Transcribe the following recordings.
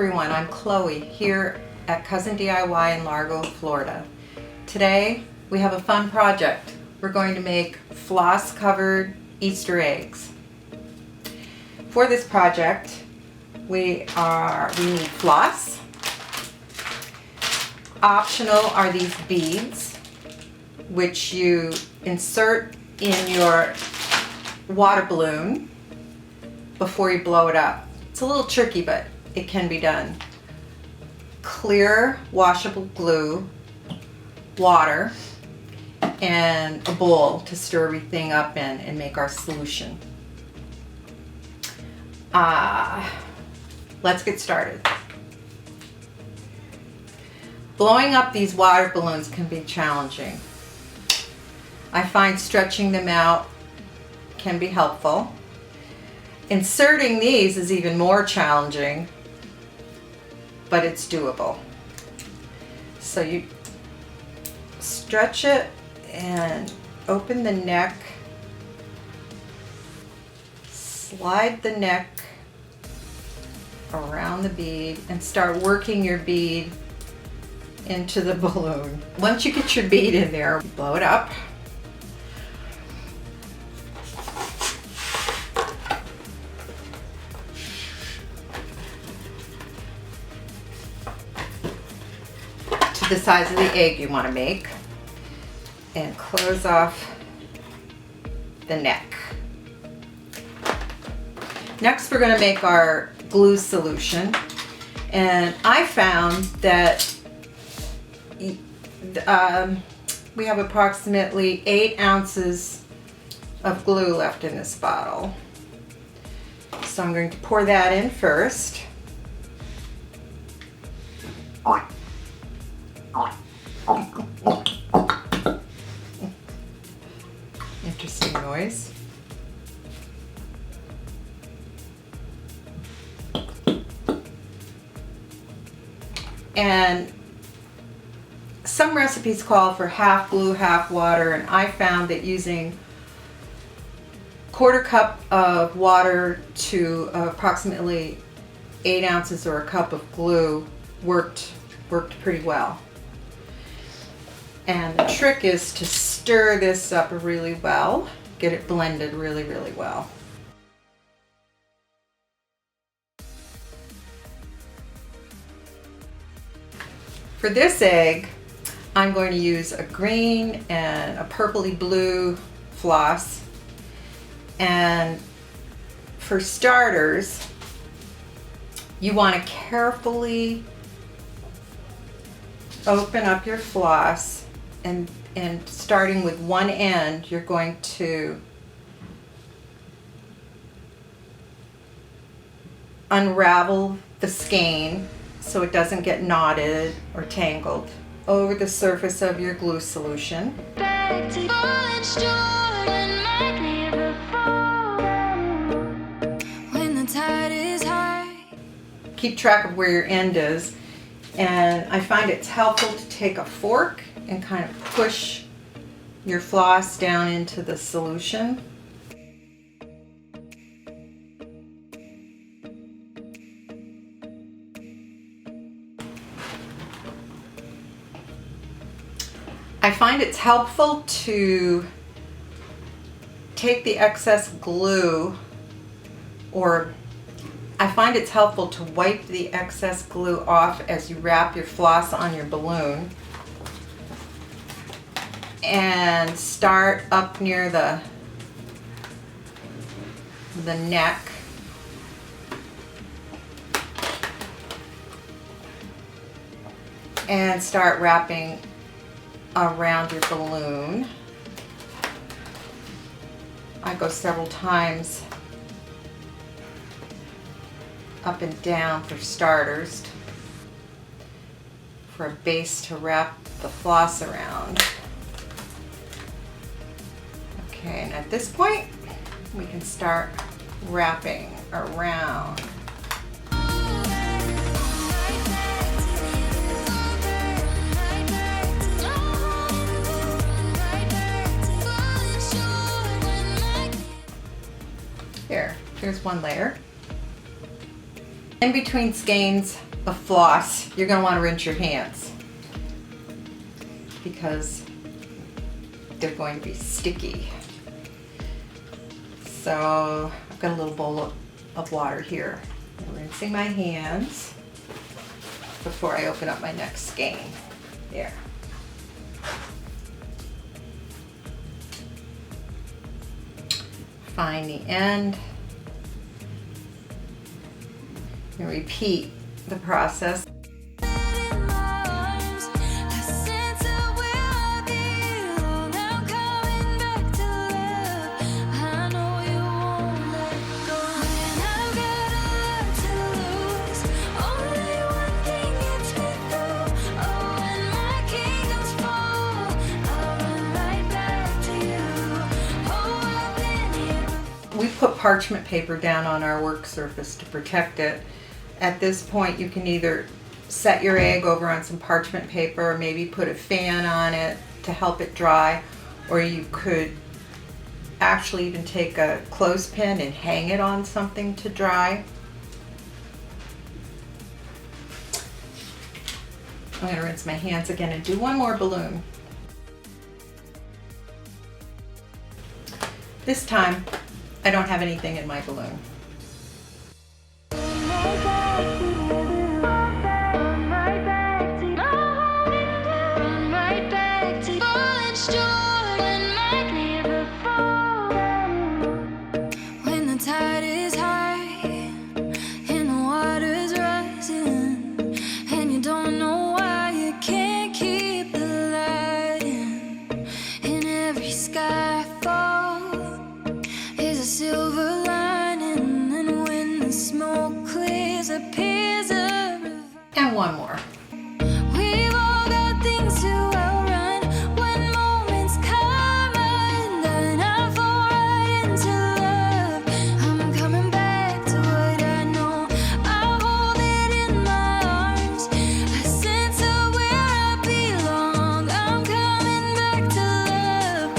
everyone, I'm Chloe here at Cousin DIY in Largo, Florida. Today we have a fun project. We're going to make floss covered Easter eggs. For this project we need floss. Optional are these beads, which you insert in your water balloon before you blow it up. It's a little tricky, but it can be done. Clear washable glue, water, and a bowl to stir everything up in and make our solution. Let's get started. Blowing up these water balloons can be challenging. I find stretching them out can be helpful. Inserting these is even more challenging, but it's doable. So you stretch it and open the neck, slide the neck around the bead and start working your bead into the balloon. Once you get your bead in there, blow it up. To the size of the egg you want to make, and close off the neck. Next we're going to make our glue solution, and I found that we have approximately 8 ounces of glue left in this bottle. So I'm going to pour that in first. Interesting noise. And some recipes call for half glue, half water, and I found that using 1/4 cup of water to approximately 8 ounces or a cup of glue worked pretty well. And the trick is to stir this up really well, get it blended really well. For this egg, I'm going to use a green and a purpley blue floss. And for starters, you want to carefully open up your floss, and starting with one end, you're going to unravel the skein so it doesn't get knotted or tangled over the surface of your glue solution. Keep track of where your end is, and I find it's helpful to take a fork and kind of push your floss down into the solution. I find it's helpful to take the excess glue, or I find it's helpful to wipe the excess glue off as you wrap your floss on your balloon, and start up near the neck. And start wrapping around your balloon. I go several times up and down for starters, for a base to wrap the floss around. Okay, and at this point we can start wrapping around. Here's one layer. In between skeins, of floss, you're going to want to rinse your hands because they're going to be sticky. So I've got a little bowl of water here. I'm rinsing my hands before I open up my next skein. There. Find the end. And repeat the process. We put parchment paper down on our work surface to protect it. At this point, you can either set your egg over on some parchment paper, or maybe put a fan on it to help it dry, or you could actually even take a clothespin and hang it on something to dry. I'm going to rinse my hands again and do one more balloon. This time, I don't have anything in my balloon. When the tide is high and the water's rising and you don't know why you can't keep the light in every skyfall is a silver lining, and when the smoke clears appears a river. And one more. We've all got things to outrun when moments come undone. I fall right into love. I'm coming back to what I know. I hold it in my arms, a sense of where I belong. I'm coming back to love.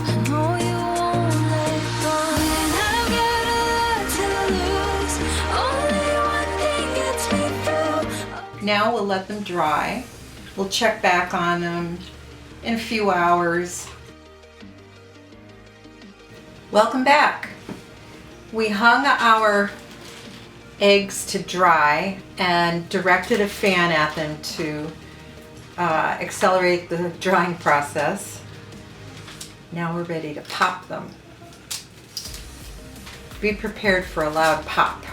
I know you won't let go. And I've got a lot to lose. Only one thing gets me through. Now we'll let them dry. We'll check back on them in a few hours. Welcome back. We hung our eggs to dry and directed a fan at them to accelerate the drying process. Now we're ready to pop them. Be prepared for a loud pop.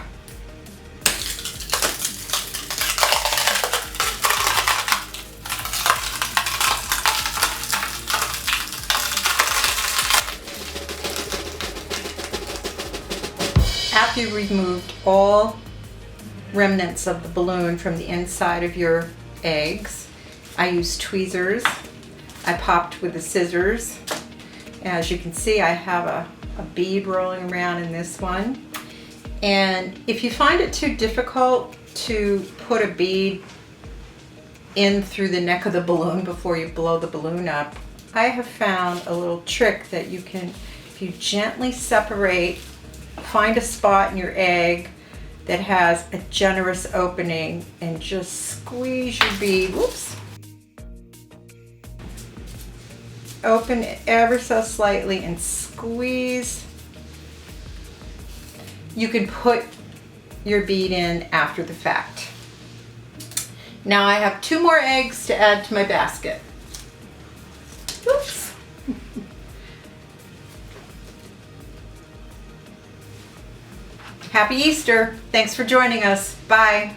After you've removed all remnants of the balloon from the inside of your eggs, I used tweezers. I popped with the scissors. As you can see, I have a bead rolling around in this one. And if you find it too difficult to put a bead in through the neck of the balloon before you blow the balloon up, I have found a little trick that you can, if you gently separate, find a spot in your egg that has a generous opening and just squeeze your bead. Whoops. Open it ever so slightly and squeeze. You can put your bead in after the fact. Now I have 2 more eggs to add to my basket. Oops. Happy Easter. Thanks for joining us. Bye.